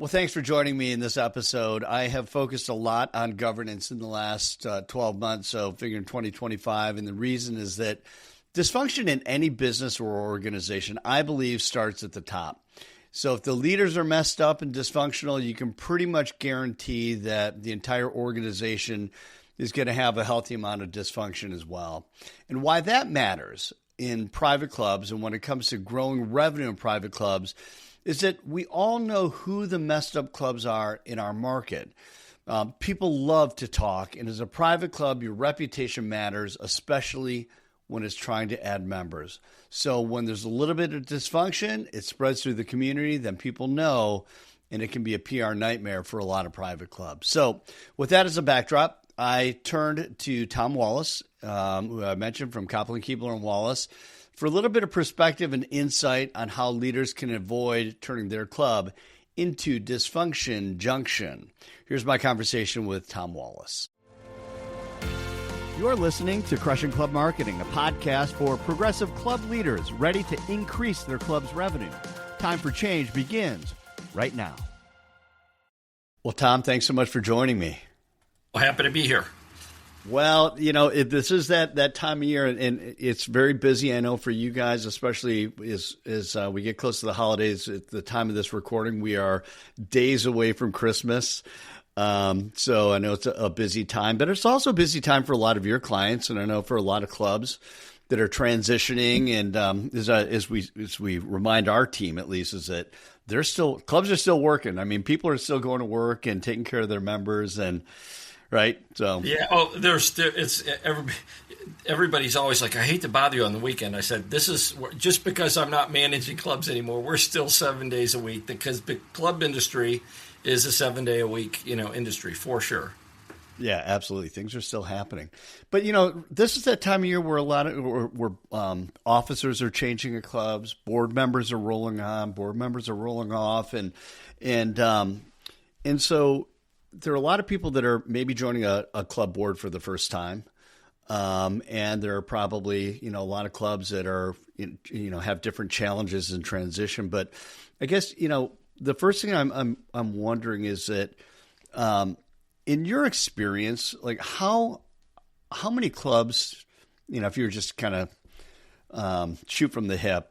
Well, thanks for joining me in this episode. I have focused a lot on governance in the last 12 months, so figuring 2025. And the reason is that dysfunction in any business or organization, I believe, starts at the top. So if the leaders are messed up and dysfunctional, you can pretty much guarantee that the entire organization is going to have a healthy amount of dysfunction as well. And why that matters in private clubs and when it comes to growing revenue in private clubs is that we all know who the messed up clubs are in our market. People love to talk, and as a private club, your reputation matters, especially when it's trying to add members. So when there's a little bit of dysfunction, it spreads through the community, then people know, and it can be a PR nightmare for a lot of private clubs. So with that as a backdrop, I turned to Tom Wallace, who I mentioned from Kopplin, Kuebler, and Wallace, for a little bit of perspective and insight on how leaders can avoid turning their club into dysfunction junction. Here's my conversation with Tom Wallace. You're listening to Crushing Club Marketing, a podcast for progressive club leaders ready to increase their club's revenue. Time for change begins right now. Well, Tom, thanks so much for joining me. Well, happy to be here. Well, this is that time of year, and it's very busy, I know, for you guys, especially as we get close to the holidays. At the time of this recording, we are days away from Christmas. So I know it's a busy time, but it's also a busy time for a lot of your clients, and I know for a lot of clubs that are transitioning. And as we remind our team, at least, is that clubs are still working. I mean, people are still going to work and taking care of their members and. Right. So yeah. Oh, everybody's always like, I hate to bother you on the weekend. I said, this is just because I'm not managing clubs anymore. We're still 7 days a week because the club industry is a 7 day a week, industry for sure. Yeah, absolutely. Things are still happening, but this is that time of year where officers are changing at clubs, board members are rolling on, board members are rolling off, and so. There are a lot of people that are maybe joining a club board for the first time. And there are probably, a lot of clubs that are, have different challenges in transition. But I guess, the first thing I'm wondering is that, in your experience, like how many clubs, if you were just kind of, shoot from the hip,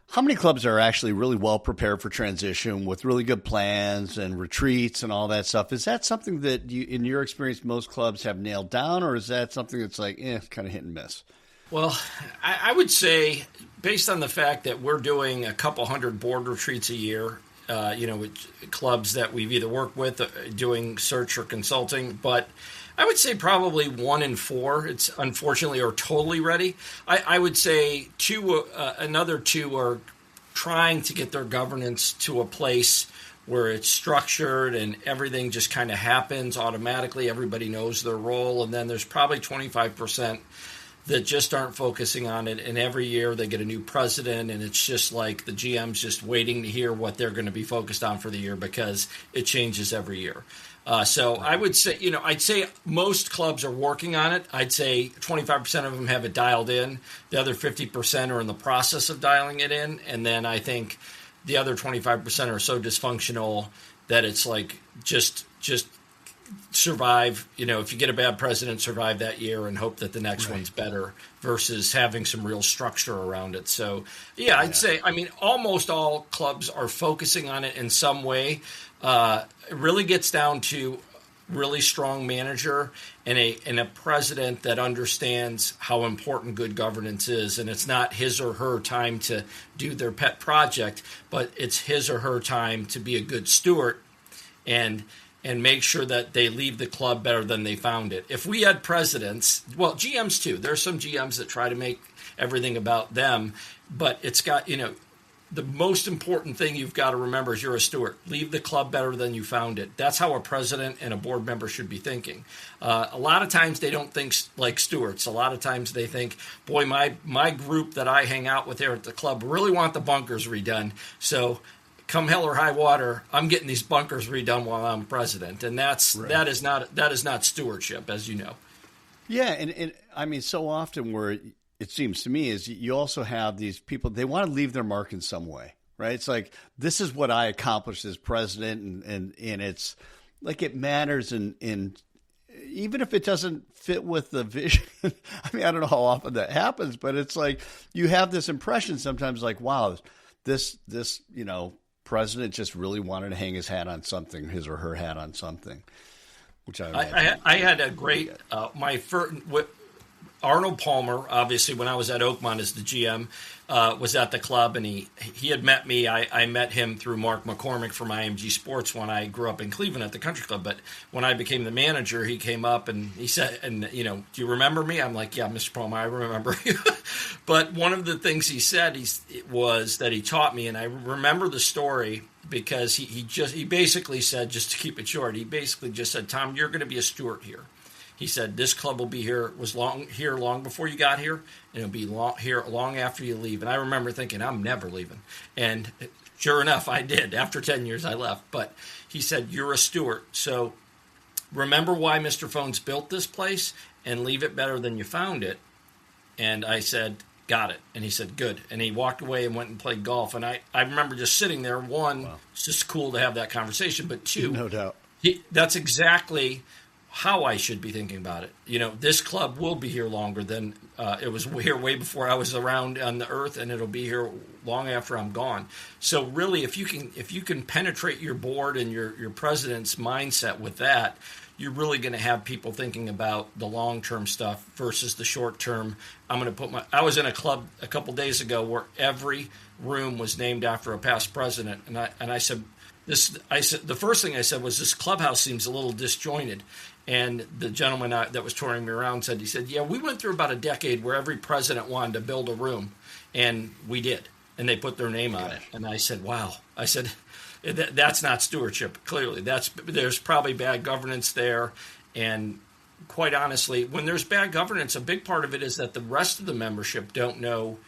how many clubs are actually really well prepared for transition with really good plans and retreats and all that stuff? Is that something that you, in your experience, most clubs have nailed down, or is that something that's like, kind of hit and miss? Well, I would say, based on the fact that we're doing a couple hundred board retreats a year, with clubs that we've either worked with, doing search or consulting, but I would say probably 1 in 4, it's unfortunately, are totally ready. I would say another 2 are trying to get their governance to a place where it's structured and everything just kind of happens automatically. Everybody knows their role. And then there's probably 25% that just aren't focusing on it. And every year they get a new president, and it's just like the GM's just waiting to hear what they're going to be focused on for the year because it changes every year. So I would say, I'd say most clubs are working on it. I'd say 25% of them have it dialed in. The other 50% are in the process of dialing it in. And then I think the other 25% are so dysfunctional that it's like just survive. If you get a bad president, survive that year and hope that the next one's better versus having some real structure around it. So, I'd say, almost all clubs are focusing on it in some way. It really gets down to really strong manager and a president that understands how important good governance is. And it's not his or her time to do their pet project, but it's his or her time to be a good steward and make sure that they leave the club better than they found it. If we had presidents, well, GMs too, there's some GMs that try to make everything about them, but it's got, the most important thing you've got to remember is you're a steward. Leave the club better than you found it. That's how a president and a board member should be thinking. A lot of times they don't think like stewards. A lot of times they think, boy, my group that I hang out with there at the club really want the bunkers redone. So come hell or high water, I'm getting these bunkers redone while I'm president. And that is not stewardship, as you know. Yeah, and so often where it seems to me is you also have these people, they want to leave their mark in some way, right? It's like, this is what I accomplished as president, and it's like it matters in even if it doesn't fit with the vision. I mean, I don't know how often that happens, but it's like you have this impression sometimes like, wow, this president just really wanted to hang his hat on something, his or her hat on something, which I had a great my first. Arnold Palmer, obviously, when I was at Oakmont as the GM, was at the club, and he had met me. I met him through Mark McCormick from IMG Sports when I grew up in Cleveland at the country club. But when I became the manager, he came up and he said, "And do you remember me?" I'm like, "Yeah, Mr. Palmer, I remember you." But one of the things he said was that he taught me, and I remember the story because he basically said, just to keep it short, he basically just said, "Tom, you're going to be a steward here." He said, "This club will be here long before you got here, and it'll be here long after you leave." And I remember thinking, I'm never leaving. And sure enough, I did. After 10 years, I left. But he said, "You're a steward. So remember why Mr. Phones built this place and leave it better than you found it." And I said, "Got it." And he said, "Good." And he walked away and went and played golf. And I remember just sitting there. One, wow. It's just cool to have that conversation. But two, no doubt, that's exactly how I should be thinking about it. This club will be here longer than it was here way before I was around on the earth, and it'll be here long after I'm gone. So really, if you can penetrate your board and your president's mindset with that, you're really going to have people thinking about the long-term stuff versus the short-term. I was in a club a couple days ago where every room was named after a past president, and I said, the first thing I said was, this clubhouse seems a little disjointed. And the gentleman that was touring me around said, "Yeah, we went through about a decade where every president wanted to build a room, and we did. And they put their name on it." And I said, "Wow." I said, that's not stewardship, clearly. There's probably bad governance there. And quite honestly, when there's bad governance, a big part of it is that the rest of the membership don't know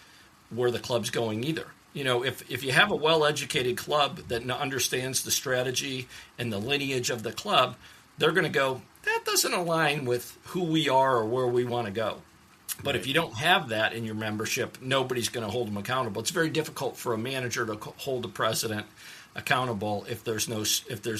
where the club's going either. If you have a well-educated club that understands the strategy and the lineage of the club, they're going to go, that doesn't align with who we are or where we want to go. But if you don't have that in your membership, nobody's going to hold them accountable. It's very difficult for a manager to hold the president accountable if there's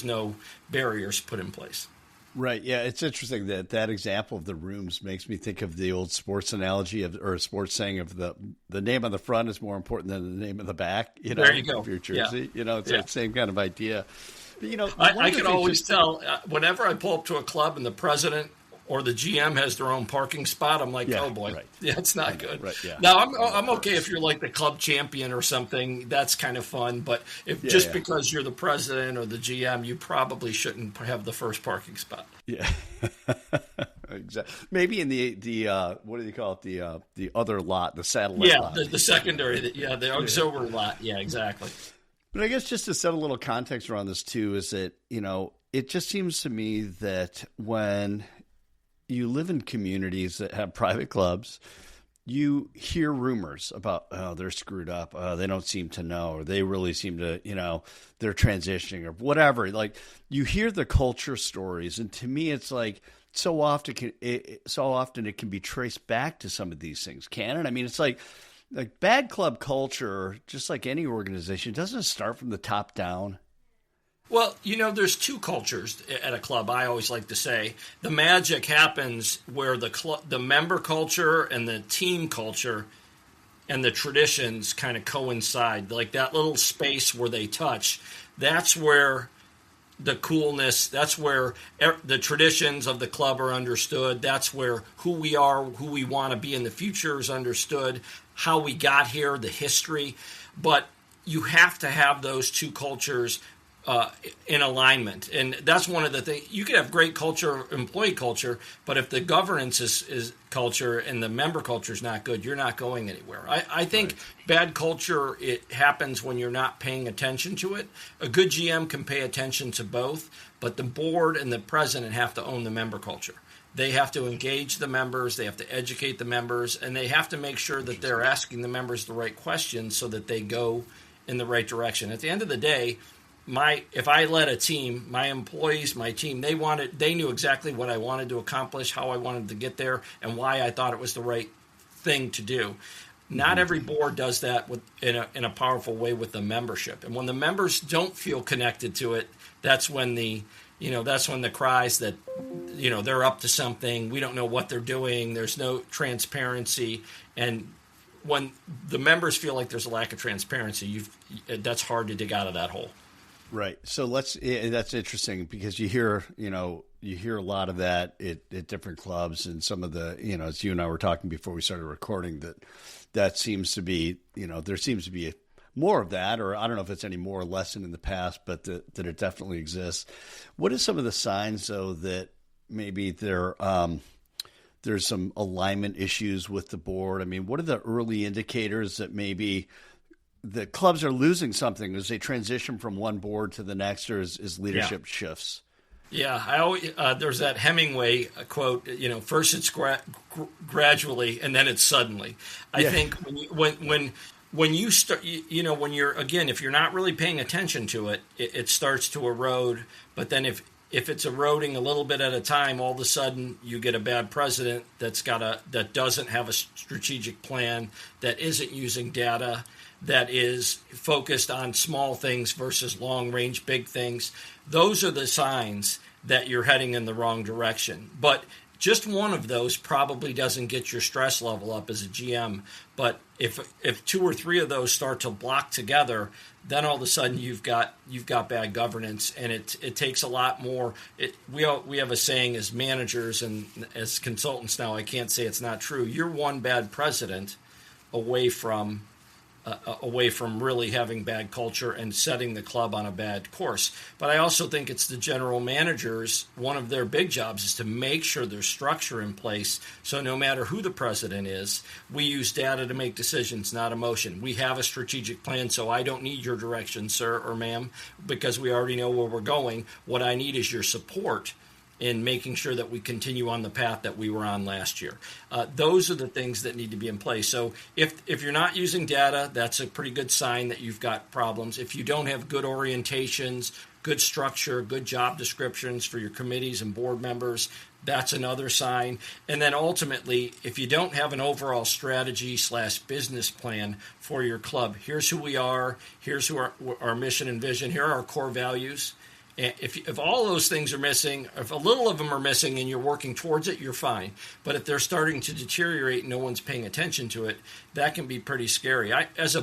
no barriers put in place. Right. Yeah. It's interesting that example of the rooms makes me think of the old sports analogy or sports saying of the name on the front is more important than the name on the back, there you go. Of your jersey. Yeah. It's that same kind of idea. But, I can always tell whenever I pull up to a club and the president or the GM has their own parking spot, I'm like, oh boy, right. Yeah, it's not good. Right, yeah. Now I'm okay if you're like the club champion or something. That's kind of fun. But because you're the president or the GM, you probably shouldn't have the first parking spot. Yeah, exactly. Maybe in the what do you call it? The other lot, the satellite lot. Yeah, the secondary. The auxiliary lot. Yeah, exactly. But I guess just to set a little context around this too is that, it just seems to me that when you live in communities that have private clubs, you hear rumors about, oh, they're screwed up. They don't seem to know, or they really seem to, they're transitioning or whatever. Like you hear the culture stories. And to me, it's like so often it can be traced back to some of these things. Can it? I mean, it's like bad club culture, just like any organization, doesn't start from the top down. Well, there's two cultures at a club. I always like to say the magic happens where the member culture and the team culture and the traditions kind of coincide. Like that little space where they touch. That's where the coolness. That's where the traditions of the club are understood. That's where who we are, who we want to be in the future is understood. How we got here, the history. But you have to have those two cultures in alignment. And that's one of the things. You could have great culture, employee culture, but if the governance is culture and the member culture is not good, you're not going anywhere. I think bad culture, it happens when you're not paying attention to it. A good GM can pay attention to both, but the board and the president have to own the member culture. They have to engage the members, they have to educate the members, and they have to make sure that they're asking the members the right questions so that they go in the right direction. At the end of the day, if I led a team, my employees, my team, they knew exactly what I wanted to accomplish, how I wanted to get there, and why I thought it was the right thing to do. Not every board does that in a powerful way with the membership. And when the members don't feel connected to it, that's when the cries that, they're up to something. We don't know what they're doing. There's no transparency. And when the members feel like there's a lack of transparency, that's hard to dig out of that hole. Right. So that's interesting because you hear a lot of that at different clubs, and some of the, as you and I were talking before we started recording, that seems to be, there seems to be more of that, or I don't know if it's any more or less than in the past, but that it definitely exists. What are some of the signs, though, that maybe there's some alignment issues with the board? I mean, what are the early indicators that maybe the clubs are losing something as they transition from one board to the next, or as leadership shifts? Yeah, I always there's that Hemingway quote. First it's gradually, and then it's suddenly. I think when you start, when you're, again, if you're not really paying attention to it, it starts to erode. But then if it's eroding a little bit at a time, all of a sudden you get a bad president that doesn't have a strategic plan, that isn't using data, that is focused on small things versus long range big things. Those are the signs that you're heading in the wrong direction. But just one of those probably doesn't get your stress level up as a GM. But if two or three of those start to block together, then all of a sudden you've got bad governance, and it takes a lot more. We have a saying as managers and as consultants now. I can't say it's not true. You're one bad president away from really having bad culture and setting the club on a bad course. But I also think it's the general managers, one of their big jobs is to make sure there's structure in place, so no matter who the president is, we use data to make decisions, not emotion. We have a strategic plan, so I don't need your direction, sir or ma'am, because we already know where we're going. What I need is your support in making sure that we continue on the path that we were on last year. Those are the things that need to be in place. So if you're not using data, that's a pretty good sign that you've got problems. If you don't have good orientations, good structure, good job descriptions for your committees and board members, that's another sign. And then ultimately, if you don't have an overall strategy / business plan for your club, here's who we are, here's who our mission and vision, here are our core values. If all those things are missing, if a little of them are missing and you're working towards it, you're fine. But if they're starting to deteriorate and no one's paying attention to it, that can be pretty scary. As a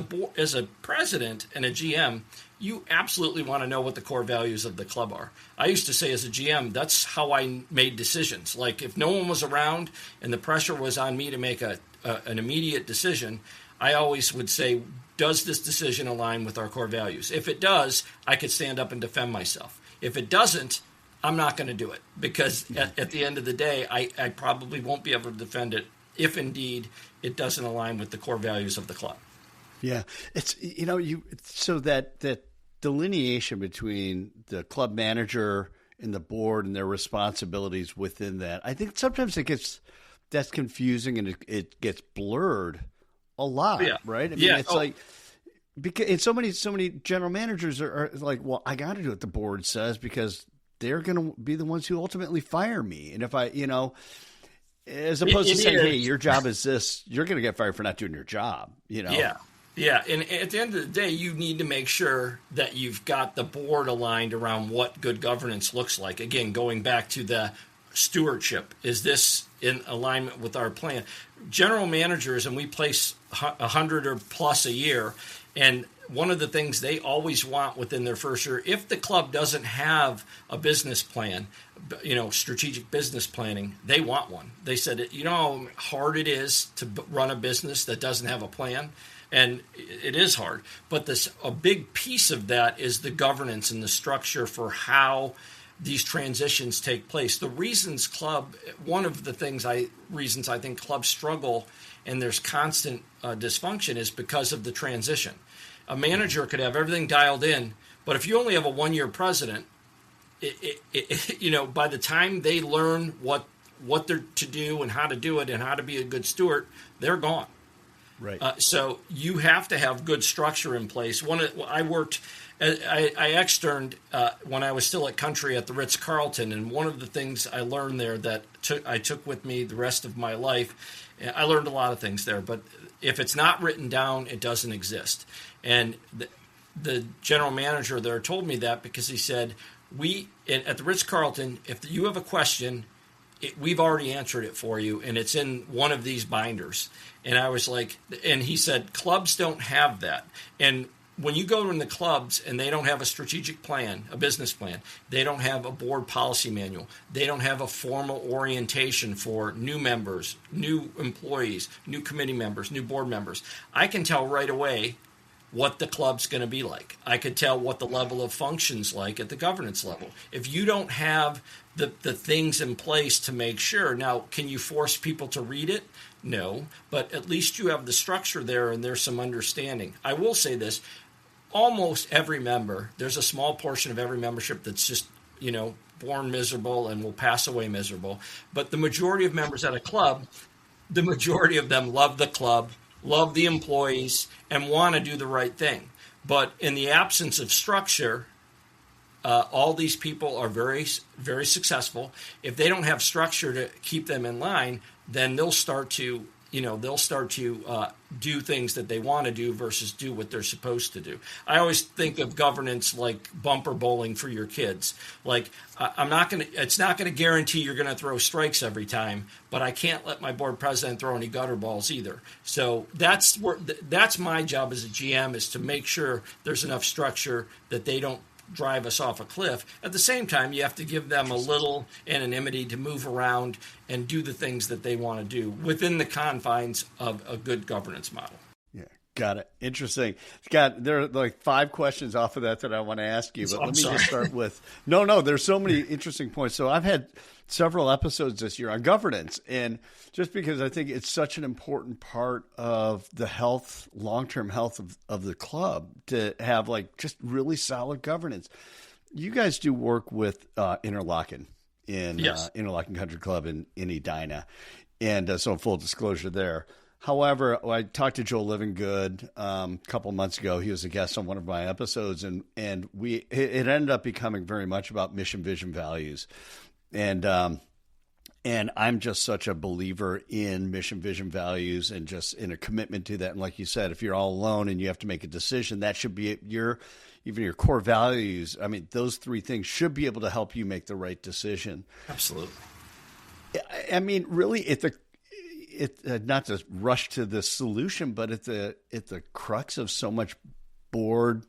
president and a GM, you absolutely want to know what the core values of the club are. I used to say as a GM, that's how I made decisions. Like if no one was around and the pressure was on me to make an immediate decision, I always would say, does this decision align with our core values? If it does, I could stand up and defend myself. If it doesn't, I'm not going to do it, because at the end of the day, I probably won't be able to defend it if indeed it doesn't align with the core values of the club. Yeah, it's so that delineation between the club manager and the board and their responsibilities within that, I think sometimes that's confusing and it gets blurred a lot, right? I mean, it's like, because so many general managers are like, well, I got to do what the board says because they're going to be the ones who ultimately fire me. And if I, as opposed to saying, hey, your job is this, you're going to get fired for not doing your job, Yeah. Yeah. And at the end of the day, you need to make sure that you've got the board aligned around what good governance looks like. Again, going back to the stewardship, is this in alignment with our plan? General managers, and we place 100 or plus a year, and one of the things they always want within their first year, if the club doesn't have a business plan, strategic business planning, they want one. They said, how hard it is to run a business that doesn't have a plan. And it is hard. But a big piece of that is the governance and the structure for how these transitions take place. One of the reasons I think clubs struggle and there's constant dysfunction is because of the transition. A manager could have everything dialed in, but if you only have a one-year president, by the time they learn what they're to do and how to do it and how to be a good steward, they're gone. Right. So you have to have good structure in place. I externed when I was still at Country at the Ritz-Carlton, and one of the things I learned there that I took with me the rest of my life, I learned a lot of things there, but if it's not written down, it doesn't exist. And the general manager there told me that because he said, at the Ritz-Carlton, if you have a question, we've already answered it for you, and it's in one of these binders. And I was like, and he said, clubs don't have that. And when you go in the clubs and they don't have a strategic plan, a business plan, they don't have a board policy manual, they don't have a formal orientation for new members, new employees, new committee members, new board members, I can tell right away what the club's going to be like. I could tell what the level of function's like at the governance level. If you don't have the things in place to make sure, now, can you force people to read it? No, but at least you have the structure there and there's some understanding. I will say this, almost every member, there's a small portion of every membership that's just, born miserable and will pass away miserable. But the majority of members at a club, the majority of them love the club, love the employees, and want to do the right thing. But in the absence of structure, all these people are very, very successful. If they don't have structure to keep them in line, then they'll start to do things that they want to do versus do what they're supposed to do. I always think of governance like bumper bowling for your kids. Like it's not going to guarantee you're going to throw strikes every time, but I can't let my board president throw any gutter balls either. So that's my job as a GM, is to make sure there's enough structure that they don't drive us off a cliff. At the same time, you have to give them a little anonymity to move around and do the things that they want to do within the confines of a good governance model. Yeah, got it. Interesting. Scott, there are like 5 questions off of that I want to ask you, but let me just start with, no, there's so many interesting points. So I've had several episodes this year on governance, and just because I think it's such an important part of the health, long-term health of the club to have like just really solid governance. You guys do work with Interlocking in yes. Interlocking Country Club in Edina, and so full disclosure there. However, I talked to Joel Livingood a couple of months ago. He was a guest on one of my episodes, and it ended up becoming very much about mission, vision, values. And I'm just such a believer in mission, vision, values, and just in a commitment to that. And like you said, if you're all alone and you have to make a decision, that should be even your core values. I mean, those 3 things should be able to help you make the right decision. Absolutely. I mean, really, not to rush to the solution, but at the crux of so much board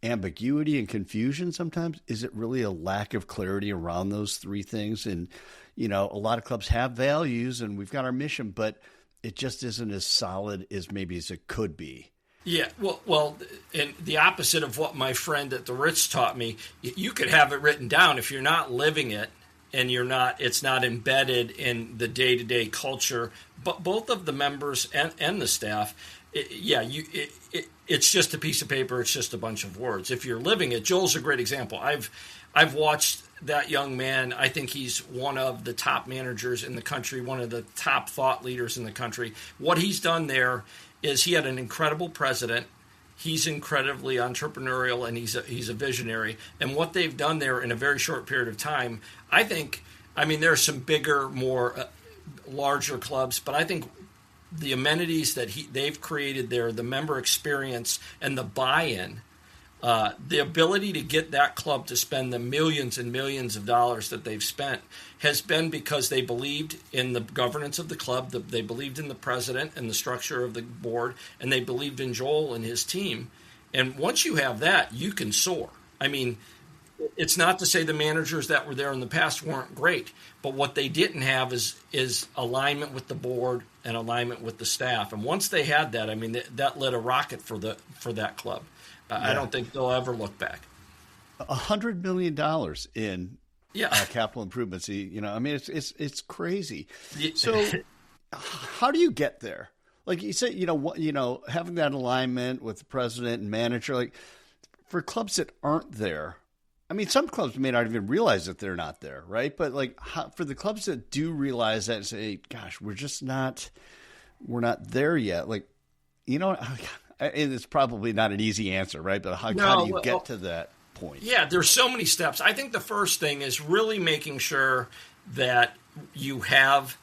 ambiguity and confusion sometimes, is it really a lack of clarity around those 3 things? And, a lot of clubs have values and we've got our mission, but it just isn't as solid as maybe as it could be. Yeah, well, and the opposite of what my friend at the Ritz taught me, you could have it written down. If you're not living it and it's not embedded in the day-to-day culture, but both of the members and the staff, it's just a piece of paper. It's just a bunch of words. If you're living it, Joel's a great example. I've watched that young man. I think he's one of the top managers in the country, one of the top thought leaders in the country. What he's done there is he had an incredible president. He's incredibly entrepreneurial, and he's a visionary. And what they've done there in a very short period of time, there are some bigger, more larger clubs, but I think the amenities that they've created there, the member experience and the buy-in, the ability to get that club to spend the millions and millions of dollars that they've spent has been because they believed in the governance of the club, they believed in the president and the structure of the board, and they believed in Joel and his team. And once you have that, you can soar. I mean, it's not to say the managers that were there in the past weren't great, but what they didn't have is alignment with the board and alignment with the staff. And once they had that, that lit a rocket for that club. I don't think they'll ever look back. $100 million in capital improvements. It's crazy. So how do you get there? Like you said, having that alignment with the president and manager, like for clubs that aren't there, some clubs may not even realize that they're not there, right? But for the clubs that do realize that and say, gosh, we're not there yet. And it's probably not an easy answer, right? But how do you get to that point? Yeah, there's so many steps. I think the first thing is really making sure that you have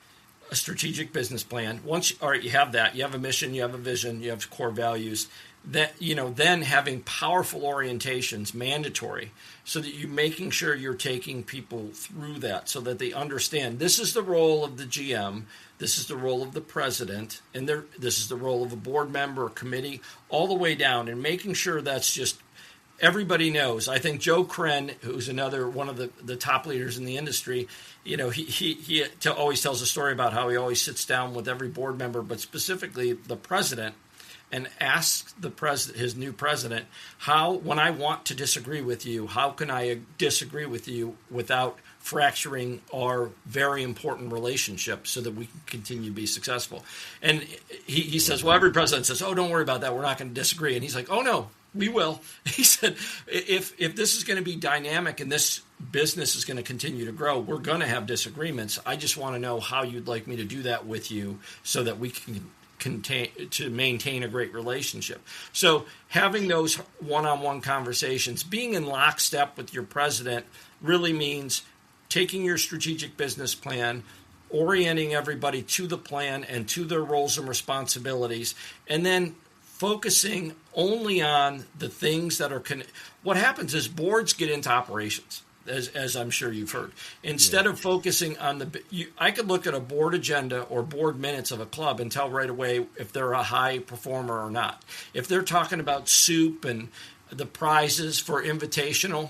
a strategic business plan. Once, all right, you have that, you have a mission, you have a vision, you have core values. That, then having powerful orientations, mandatory, so that you're making sure you're taking people through that so that they understand this is the role of the GM, this is the role of the president, and this is the role of a board member or committee, all the way down, and making sure that's just everybody knows. I think Joe Kren, who's another one of the top leaders in the industry, he always tells a story about how he always sits down with every board member, but specifically the president, and asks his new president, when I want to disagree with you, how can I disagree with you without fracturing our very important relationship so that we can continue to be successful? And he says, well, every president says, oh, don't worry about that, we're not going to disagree. And he's like, oh, no, we will. He said, if this is going to be dynamic and this business is going to continue to grow, we're going to have disagreements. I just want to know how you'd like me to do that with you so that we can to maintain a great relationship. So having those one-on-one conversations, being in lockstep with your president, really means taking your strategic business plan, orienting everybody to the plan and to their roles and responsibilities, and then focusing only on the things that are what happens is boards get into operations, as I'm sure you've heard. Instead of focusing on I could look at a board agenda or board minutes of a club and tell right away if they're a high performer or not. If they're talking about soup and the prizes for invitational,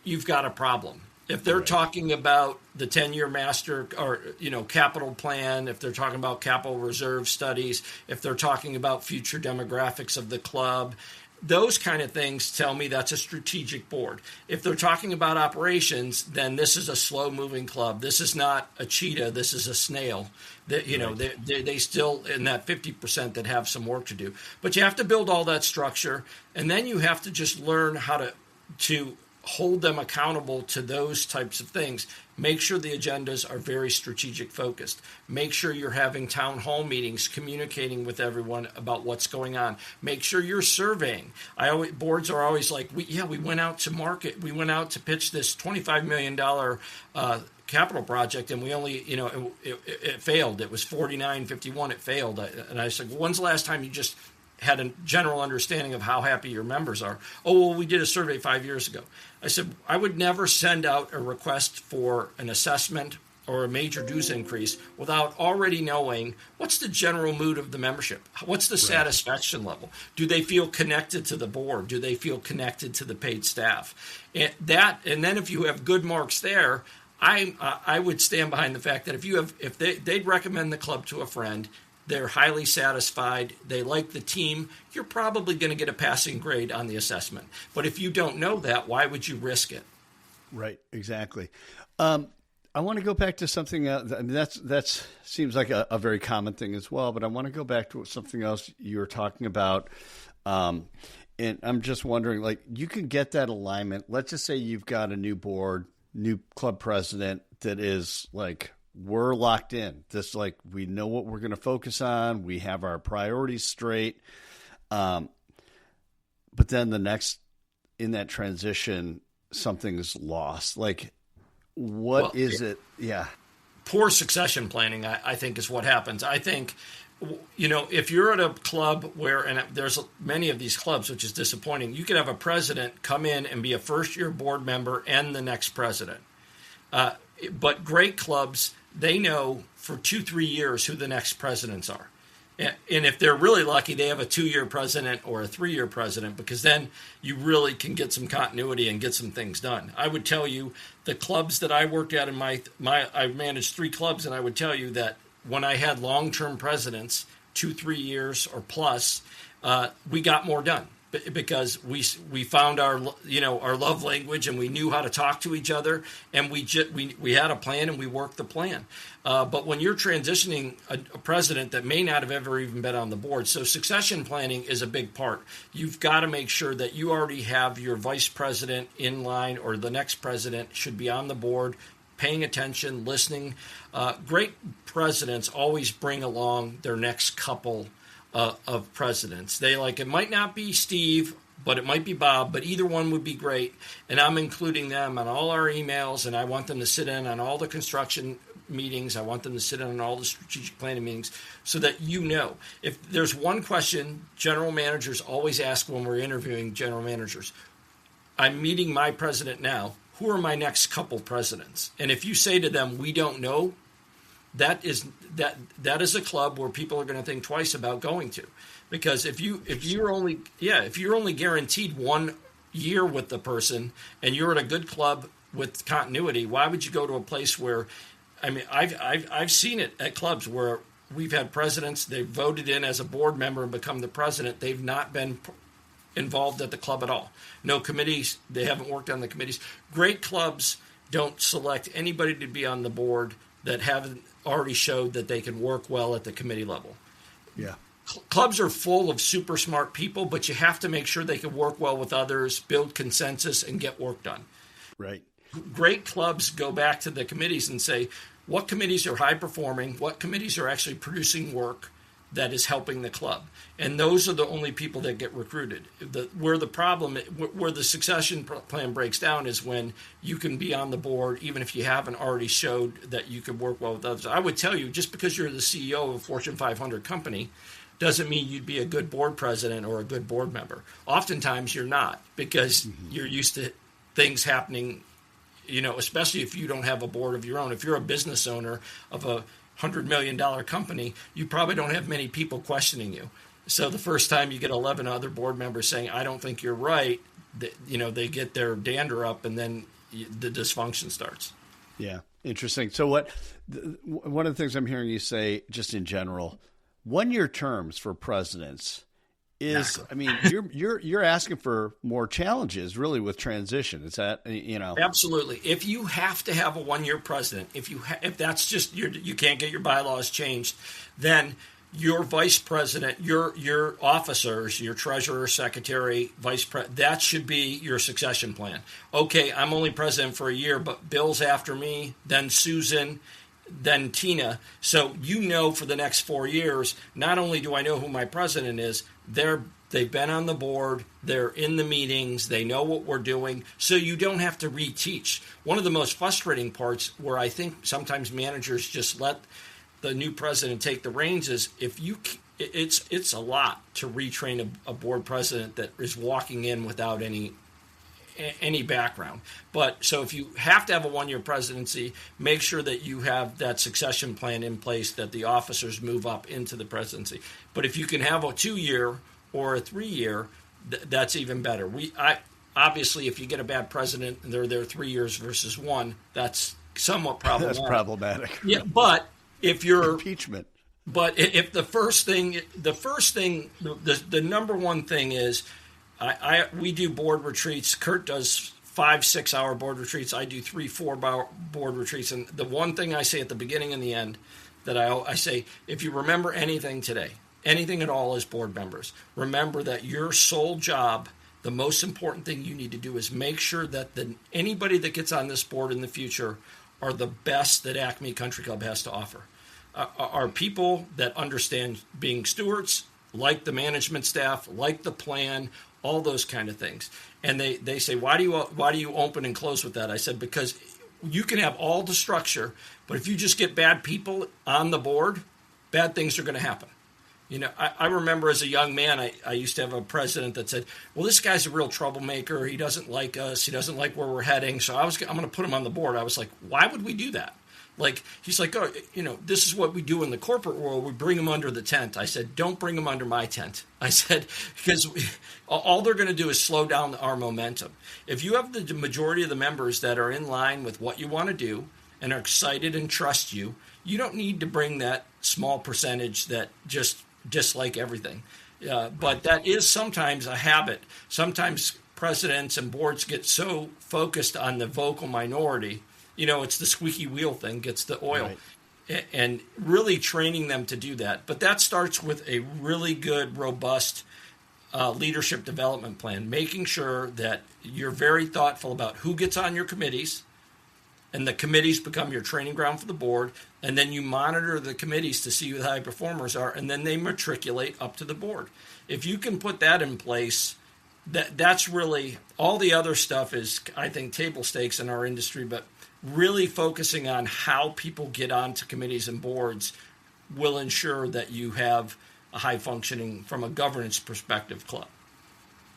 you've got a problem. If they're talking about the 10-year master or capital plan, if they're talking about capital reserve studies, if they're talking about future demographics of the club, those kind of things tell me that's a strategic board. If they're talking about operations, then this is a slow-moving club. This is not a cheetah. This is a snail. They still in that 50% that have some work to do. But you have to build all that structure, and then you have to just learn how to hold them accountable to those types of things. Make sure the agendas are very strategic focused. Make sure you're having town hall meetings, communicating with everyone about what's going on. Make sure you're surveying. Boards are always like, we went out to market. We went out to pitch this $25 million capital project, and we only, it failed. It was 49-51. It failed. And I said, well, when's the last time you just had a general understanding of how happy your members are? Oh, well, we did a survey 5 years ago. I said, I would never send out a request for an assessment or a major dues increase without already knowing what's the general mood of the membership. What's the satisfaction level? Do they feel connected to the board? Do they feel connected to the paid staff? And then if you have good marks there, I would stand behind the fact that if they'd recommend the club to a friend, they're highly satisfied, they like the team, you're probably going to get a passing grade on the assessment. But if you don't know that, why would you risk it? Right, exactly. I want to go back to something else. I mean, that seems like a very common thing as well, but I want to go back to something else you were talking about. And I'm just wondering, you can get that alignment. Let's just say you've got a new board, new club president that is we're locked in. We know what we're going to focus on. We have our priorities straight. But then in that transition, something's lost. What is it? Yeah. Poor succession planning, I think, is what happens. I think, if you're at a club and there's many of these clubs, which is disappointing, you could have a president come in and be a first-year board member and the next president. But great clubs, they know for 2-3 years who the next presidents are. And if they're really lucky, they have a 2-year president or a 3-year president, because then you really can get some continuity and get some things done. I would tell you the clubs that I worked at in I managed 3 clubs, and I would tell you that when I had long-term presidents, 2-3 years or plus, we got more done. Because we found our love language, and we knew how to talk to each other, and we had a plan and we worked the plan. But when you're transitioning a president that may not have ever even been on the board, so succession planning is a big part. You've got to make sure that you already have your vice president in line, or the next president should be on the board, paying attention, listening. Great presidents always bring along their next couple of presidents. It might not be Steve, but it might be Bob, but either one would be great. And I'm including them on all our emails, and I want them to sit in on all the construction meetings. I want them to sit in on all the strategic planning meetings so that if there's one question general managers always ask when we're interviewing general managers. I'm meeting my president now. Who are my next couple presidents? And if you say to them, we don't know, that is a club where people are going to think twice about going to, because if you're only guaranteed 1 year with the person and you're at a good club with continuity, why would you go to a place where, I mean, I've seen it at clubs where we've had presidents, they've voted in as a board member and become the president. They've not been involved at the club at all. No committees. They haven't worked on the committees. Great clubs don't select anybody to be on the board that haven't already showed that they can work well at the committee level. Yeah. Clubs are full of super smart people, but you have to make sure they can work well with others, build consensus, and get work done. Right. Great clubs go back to the committees and say, what committees are high performing? What committees are actually producing work that is helping the club? And those are the only people that get recruited. Where the succession plan breaks down is when you can be on the board, even if you haven't already showed that you can work well with others. I would tell you, just because you're the CEO of a Fortune 500 company doesn't mean you'd be a good board president or a good board member. Oftentimes you're not, because you're used to things happening, especially if you don't have a board of your own. If you're a business owner of a $100 million company, you probably don't have many people questioning you. So the first time you get 11 other board members saying, I don't think you're right, they get their dander up, and then the dysfunction starts. Yeah, interesting. So one of the things I'm hearing you say, just in general, 1-year terms for presidents is, Exactly. I mean, you're asking for more challenges, really, with transition. Is that, Absolutely. If you have to have a 1-year president, if that's just you can't get your bylaws changed, then your vice president, your officers, your treasurer, secretary, vice president, that should be your succession plan. Okay, I'm only president for a year, but Bill's after me, then Susan, then Tina. So for the next 4 years, not only do I know who my president is, they've been on the board, they're in the meetings, they know what we're doing, so you don't have to reteach. One of the most frustrating parts, where I think sometimes managers just let the new president take the reins, is it's a lot to retrain a board president that is walking in without any background. But so if you have to have a 1-year presidency, make sure that you have that succession plan in place, that the officers move up into the presidency. But if you can have a 2-year or a 3-year, that's even better. Obviously, if you get a bad president and they're there 3 years versus 1, that's somewhat problematic. That's problematic. Yeah, but if you're impeachment. But if the number one thing is, we do board retreats. Kurt does 5-6 hour board retreats. I do 3-4 hour board retreats. And the one thing I say at the beginning and the end, that I say, if you remember anything today, anything at all as board members, remember that your sole job, the most important thing you need to do, is make sure that anybody that gets on this board in the future are the best that Acme Country Club has to offer. Are people that understand being stewards, like the management staff, like the plan, all those kind of things. And they say, why do you open and close with that? I said, because you can have all the structure, but if you just get bad people on the board, bad things are going to happen. I remember as a young man, I used to have a president that said, well, this guy's a real troublemaker. He doesn't like us. He doesn't like where we're heading. So I'm going to put him on the board. I was like, why would we do that? He's like, oh, this is what we do in the corporate world. We bring them under the tent. I said, don't bring them under my tent. I said, because all they're going to do is slow down our momentum. If you have the majority of the members that are in line with what you want to do and are excited and trust you, you don't need to bring that small percentage that just dislike everything. But that is sometimes a habit. Sometimes presidents and boards get so focused on the vocal minority. It's the squeaky wheel thing, gets the oil. Right. And really training them to do that. But that starts with a really good, robust leadership development plan, making sure that you're very thoughtful about who gets on your committees, and the committees become your training ground for the board, and then you monitor the committees to see who the high performers are, and then they matriculate up to the board. If you can put that in place, that's really all the other stuff is, I think, table stakes in our industry, but really focusing on how people get onto committees and boards will ensure that you have a high functioning, from a governance perspective, club.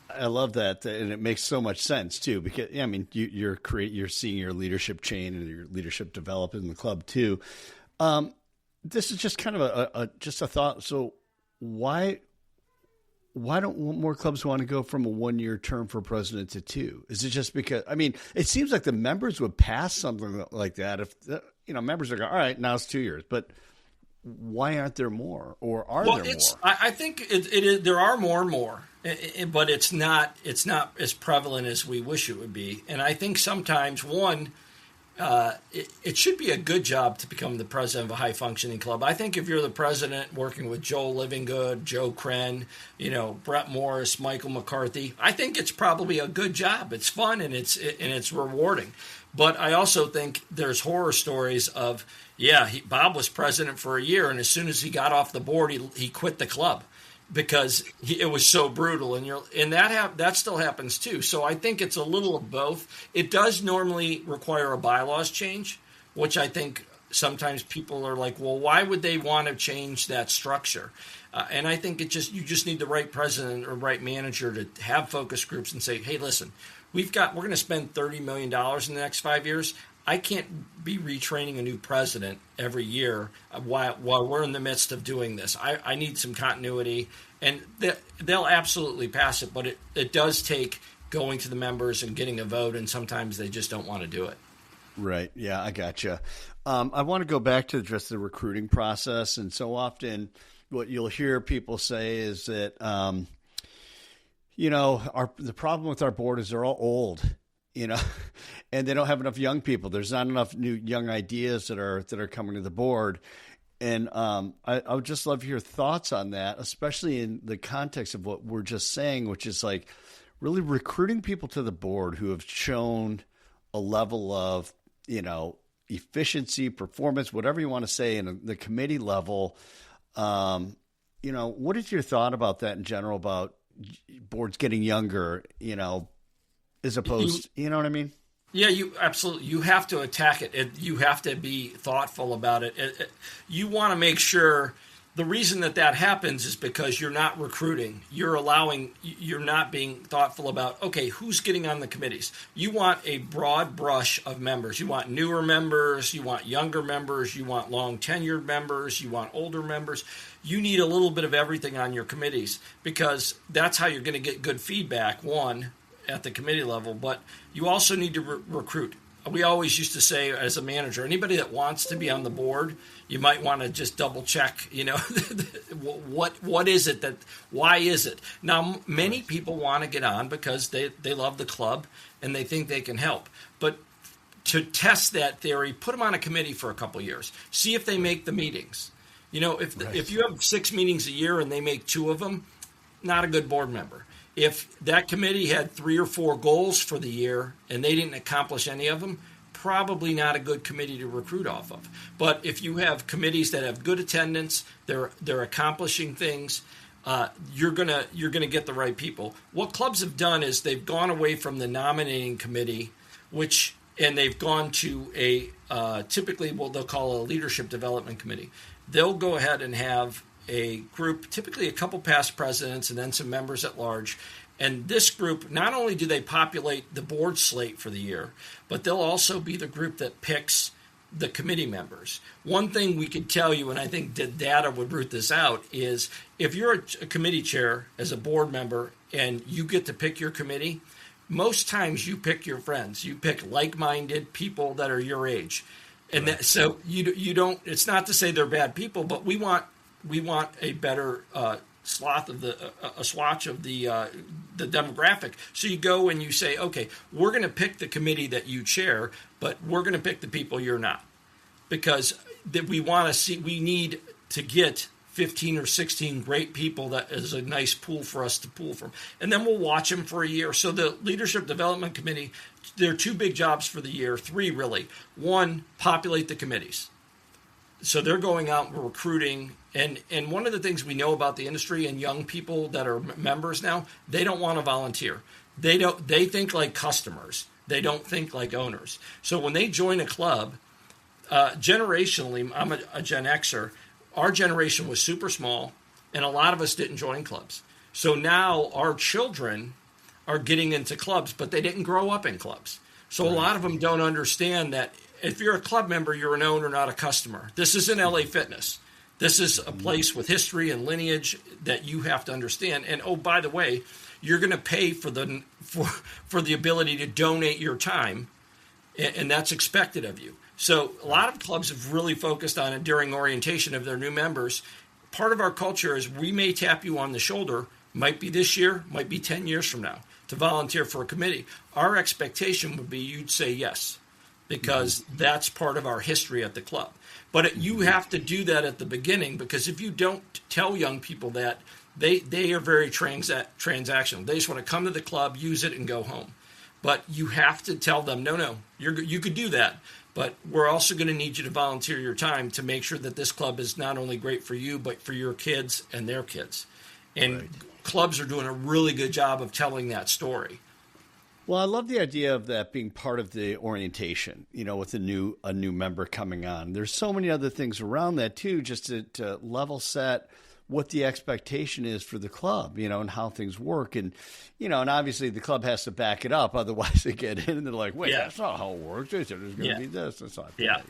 I love that, and it makes so much sense too. Because I mean, you're seeing your leadership chain and your leadership develop in the club too. This is just kind of just a thought. So why don't more clubs want to go from a 1-year term for president to 2? Is it just because, I mean, it seems like the members would pass something like that if, members are going, all right, now it's 2 years. But why aren't there more? Or are there more? I think it is, there are more and more, but it's not as prevalent as we wish it would be. And I think sometimes, it should be a good job to become the president of a high-functioning club. I think if you're the president working with Joel Livingood, Joe Kren, Brett Morris, Michael McCarthy, I think it's probably a good job. It's fun and it's rewarding. But I also think there's horror stories of, Bob was president for a year, and as soon as he got off the board, he quit the club because it was so brutal, and that still happens too. So I think it's a little of both. It does normally require a bylaws change, which I think sometimes people are like, well, why would they want to change that structure? And I think you just need the right president or right manager to have focus groups and say, hey, listen, we're going to spend $30 million in the next 5 years. I can't be retraining a new president every year while we're in the midst of doing this. I need some continuity, and they'll absolutely pass it, but it does take going to the members and getting a vote, and sometimes they just don't want to do it. Right. Yeah, I gotcha. I want to go back to just the recruiting process, and so often what you'll hear people say is that, the problem with our board is they're all old. And they don't have enough young people. There's not enough new young ideas that are coming to the board. And I would just love your thoughts on that, especially in the context of what we're just saying, which is like really recruiting people to the board who have shown a level of, efficiency, performance, whatever you want to say in the committee level. What is your thought about that in general, about boards getting younger, as opposed, you know what I mean? Yeah, you absolutely. You have to attack it. You have to be thoughtful about it. You want to make sure the reason that happens is because you're not recruiting. You're not being thoughtful about, okay, who's getting on the committees. You want a broad brush of members. You want newer members. You want younger members. You want long tenured members. You want older members. You need a little bit of everything on your committees, because that's how you're going to get good feedback, at the committee level, but you also need to recruit. We always used to say, as a manager, anybody that wants to be on the board, you might want to just double check, what is it why is it? Now, many people want to get on because they love the club and they think they can help. But to test that theory, put them on a committee for a couple years. See if they make the meetings. If you have 6 meetings a year and they make 2 of them, not a good board member. If that committee had 3 or 4 goals for the year and they didn't accomplish any of them, probably not a good committee to recruit off of. But if you have committees that have good attendance, they're accomplishing things, you're gonna get the right people. What clubs have done is they've gone away from the nominating committee, and they've gone to a typically what they'll call a leadership development committee. They'll go ahead and have a group, typically a couple past presidents and then some members at large. And this group, not only do they populate the board slate for the year, but they'll also be the group that picks the committee members. One thing we could tell you, and I think the data would root this out, is if you're a committee chair as a board member and you get to pick your committee, most times you pick your friends. You pick like-minded people that are your age. And right. So you don't, it's not to say they're bad people, but we want a better swatch of the demographic. So you go and you say, okay, we're going to pick the committee that you chair, but we're going to pick the people you're not, because we need to get 15 or 16 great people. That is a nice pool for us to pull from, and then we'll watch them for a year. So the leadership development committee, there are 2 big jobs for the year, 3 really. 1, populate the committees. So they're going out and recruiting. And one of the things we know about the industry and young people that are members now, they don't want to volunteer. They think like customers. They don't think like owners. So when they join a club, generationally, I'm a Gen Xer. Our generation was super small, and a lot of us didn't join clubs. So now our children are getting into clubs, but they didn't grow up in clubs. So a lot of them don't understand that if you're a club member, you're an owner, not a customer. This isn't LA Fitness. This is a place with history and lineage that you have to understand. And oh, by the way, you're going to pay for the ability to donate your time, and that's expected of you. So a lot of clubs have really focused on it during orientation of their new members. Part of our culture is we may tap you on the shoulder, might be this year, might be 10 years from now, to volunteer for a committee. Our expectation would be you'd say yes, because that's part of our history at the club. But you have to do that at the beginning, because if you don't tell young people that, they are very transactional. They just want to come to the club, use it, and go home. But you have to tell them, no, you could do that, but we're also going to need you to volunteer your time to make sure that this club is not only great for you, but for your kids and their kids. And clubs are doing a really good job of telling that story. Well, I love the idea of that being part of the orientation, with a new member coming on. There's so many other things around that too, just to level set what the expectation is for the club, and how things work. And, and obviously the club has to back it up. Otherwise they get in and they're like, wait, that's not how it works. There's going to be this. It's not that,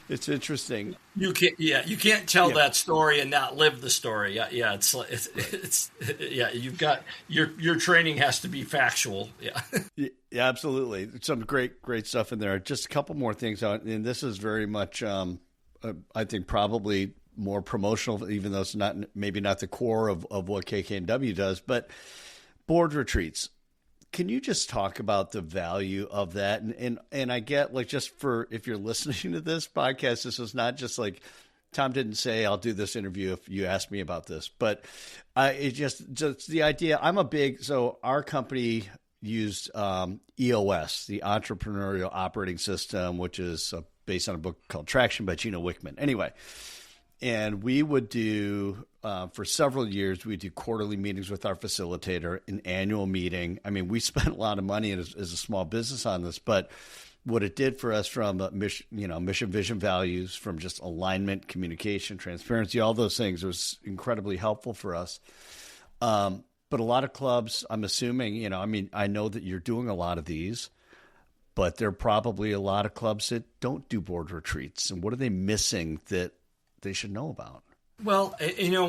It's interesting. You can't tell that story and not live the story. It's you've got your training has to be factual. Yeah, absolutely. Some great stuff in there. Just a couple more things out, and this is very much, I think, probably more promotional, even though it's maybe not the core of what KKNW does. But board retreats. Can you just talk about the value of that? And I get, like, just for, if you're listening to this podcast, this is not just like, Tom didn't say, I'll do this interview if you ask me about this, but it just the idea, so our company used EOS, the Entrepreneurial Operating System, which is based on a book called Traction by Gino Wickman. Anyway, and we would do, for several years, we do quarterly meetings with our facilitator, an annual meeting. I mean, we spent a lot of money as a small business on this, but what it did for us from mission, vision, values, from just alignment, communication, transparency, all those things, it was incredibly helpful for us. But a lot of clubs, I'm assuming, I know that you're doing a lot of these, but there are probably a lot of clubs that don't do board retreats. And what are they missing that they should know about? Well,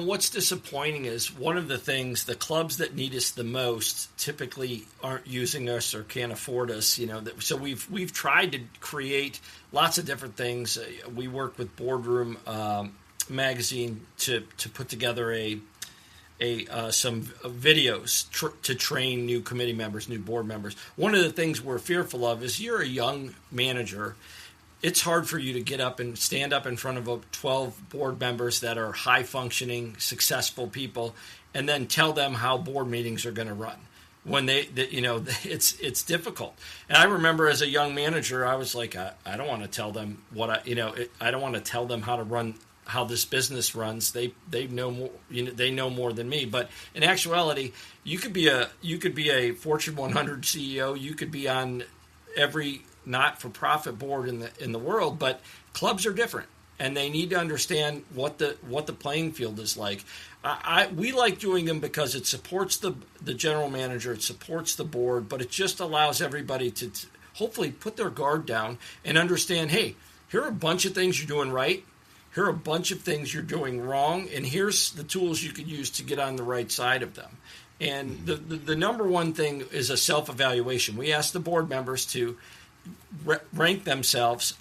what's disappointing is one of the things, the clubs that need us the most typically aren't using us or can't afford us. So we've tried to create lots of different things. We work with Boardroom magazine to put together some videos to train new committee members, new board members. One of the things we're fearful of is you're a young manager. It's hard for you to get up and stand up in front of 12 board members that are high-functioning, successful people, and then tell them how board meetings are going to run. When it's difficult. And I remember as a young manager, I was like, I don't want to tell them I don't want to tell them how to run, how this business runs. They know more. They know more than me. But in actuality, you could be a Fortune 100 CEO. You could be on every not-for-profit board in the world, but clubs are different, and they need to understand what the playing field is like. We like doing them because it supports the general manager, it supports the board, but it just allows everybody to hopefully put their guard down and understand, hey, here are a bunch of things you're doing right, here are a bunch of things you're doing wrong, and here's the tools you could use to get on the right side of them. And the number one thing is a self-evaluation. We ask the board members to rank themselves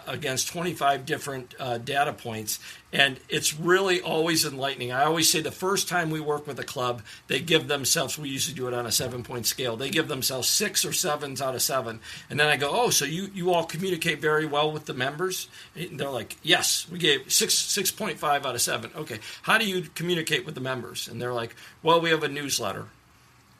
against 25 different data points, and it's really always enlightening. I always say the first time we work with a club, they give themselves, we usually do it on a 7-point scale, they give themselves 6 or 7s out of 7, and then I go, oh, so you all communicate very well with the members? And they're like, yes, we gave 6.5 out of 7. Okay, how do you communicate with the members? And they're like, well, we have a newsletter.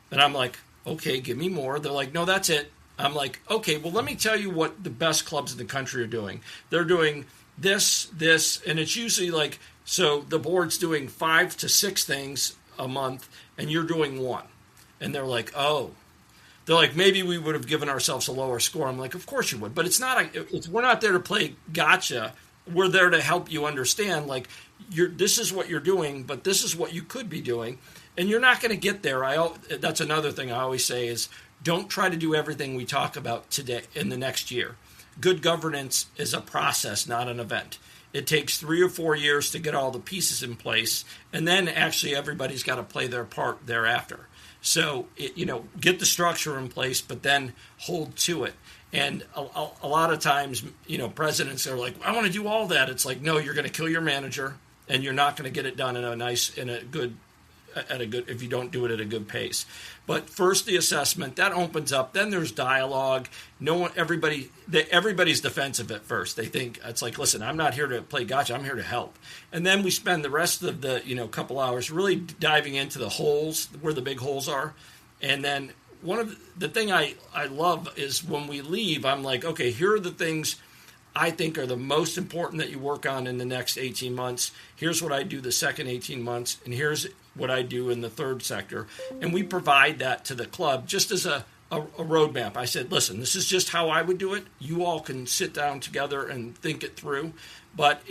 And I'm like, okay, give me more. They're like, no, that's it. I'm like, okay, well, let me tell you what the best clubs in the country are doing. They're doing this, and it's usually like, so the board's doing 5 to 6 things a month, and you're doing 1. And they're like, oh. They're like, maybe we would have given ourselves a lower score. I'm like, of course you would. But we're not there to play gotcha. We're there to help you understand, like, this is what you're doing, but this is what you could be doing. And you're not going to get there. That's another thing I always say is, don't try to do everything we talk about today in the next year. Good governance is a process, not an event. It takes 3 or 4 years to get all the pieces in place, and then actually everybody's got to play their part thereafter. So, get the structure in place, but then hold to it. And a lot of times, presidents are like, I want to do all that. It's like, no, you're going to kill your manager, and you're not going to get it done if you don't do it at a good pace. But first the assessment, that opens up. Then there's dialogue. Everybody's defensive at first. They think it's like, listen, I'm not here to play gotcha. I'm here to help. And then we spend the rest of the couple hours really diving into the holes, where the big holes are. And then one of the thing I love is when we leave, I'm like, okay, here are the things I think are the most important that you work on in the next 18 months. Here's what I do the second 18 months, and here's what I do in the third sector. And we provide that to the club just as a roadmap. I said, listen, this is just how I would do it. You all can sit down together and think it through. But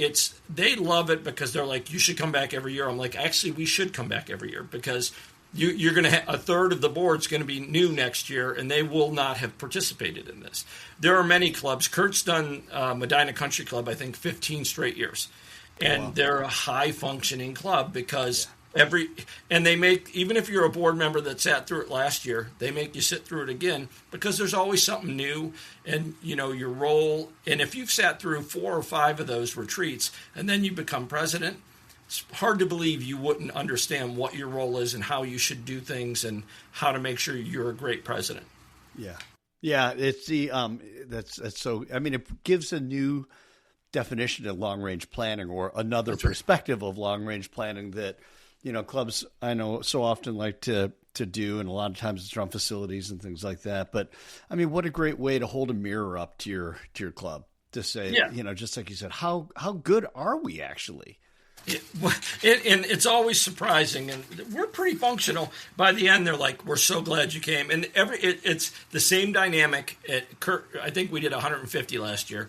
they love it because they're like, you should come back every year. I'm like, actually, we should come back every year because you're going to have a third of the board's going to be new next year, and they will not have participated in this. There are many clubs. Kurt's done Medina Country Club, I think, 15 straight years, and they're a high functioning club because they make, even if you're a board member that sat through it last year, they make you sit through it again because there's always something new, and your role. And if you've sat through 4 or 5 of those retreats, and then you become president, it's hard to believe you wouldn't understand what your role is and how you should do things and how to make sure you're a great president. Yeah. Yeah. It's that's so, I mean, it gives a new definition of long range planning or another perspective of long range planning that, clubs I know so often like to do. And a lot of times it's around facilities and things like that. But I mean, what a great way to hold a mirror up to your club to say, just like you said, how good are we actually? And it's always surprising, and we're pretty functional. By the end, they're like, "We're so glad you came." And it's the same dynamic. I think we did 150 last year.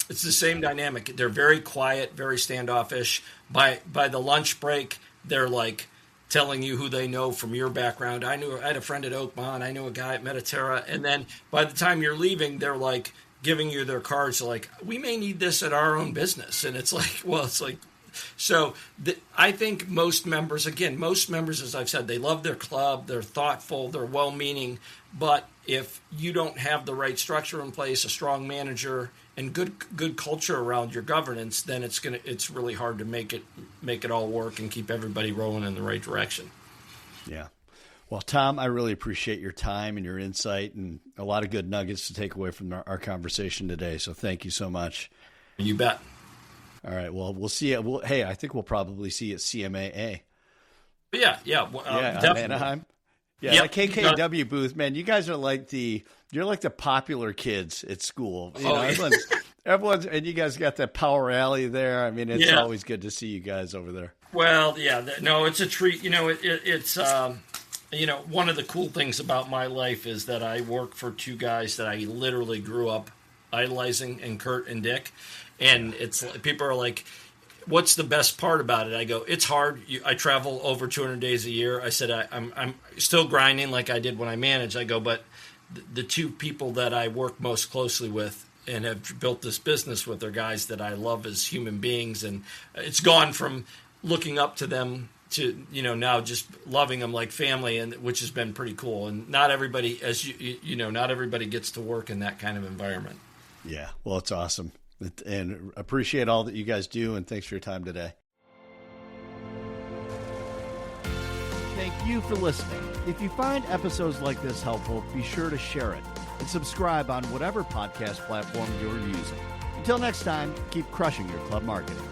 It's the same dynamic. They're very quiet, very standoffish. By the lunch break, they're like telling you who they know from your background. I had a friend at Oakmont. I knew a guy at Mediterra. And then by the time you're leaving, they're like giving you their cards. Like, we may need this at our own business, and it's like, well, it's like. So I think most members, as I've said, they love their club, they're thoughtful, they're well-meaning, but if you don't have the right structure in place, a strong manager, and good culture around your governance, then it's really hard to make it all work and keep everybody rolling in the right direction. Yeah. Well, Tom, I really appreciate your time and your insight and a lot of good nuggets to take away from our conversation today. So thank you so much. You bet. All right. Well, we'll see you. I think we'll probably see you at CMAA. Yeah. Definitely. Anaheim. Yeah, the KKW booth, man. You guys are you're like the popular kids at school. Everyone's, and you guys got that power alley there. I mean, it's always good to see you guys over there. Well, it's a treat. It's one of the cool things about my life is that I work for 2 guys that I literally grew up idolizing, and Kurt and Dick. And people are like, what's the best part about it? I go, it's hard. I travel over 200 days a year. I said, I'm still grinding like I did when I managed. I go, but the 2 people that I work most closely with and have built this business with are guys that I love as human beings. And it's gone from looking up to them to, now just loving them like family, and which has been pretty cool. And not everybody, not everybody gets to work in that kind of environment. Yeah. Well, it's awesome. And appreciate all that you guys do, and thanks for your time today. Thank you for listening. If you find episodes like this helpful, be sure to share it and subscribe on whatever podcast platform you're using. Until next time, keep crushing your club marketing.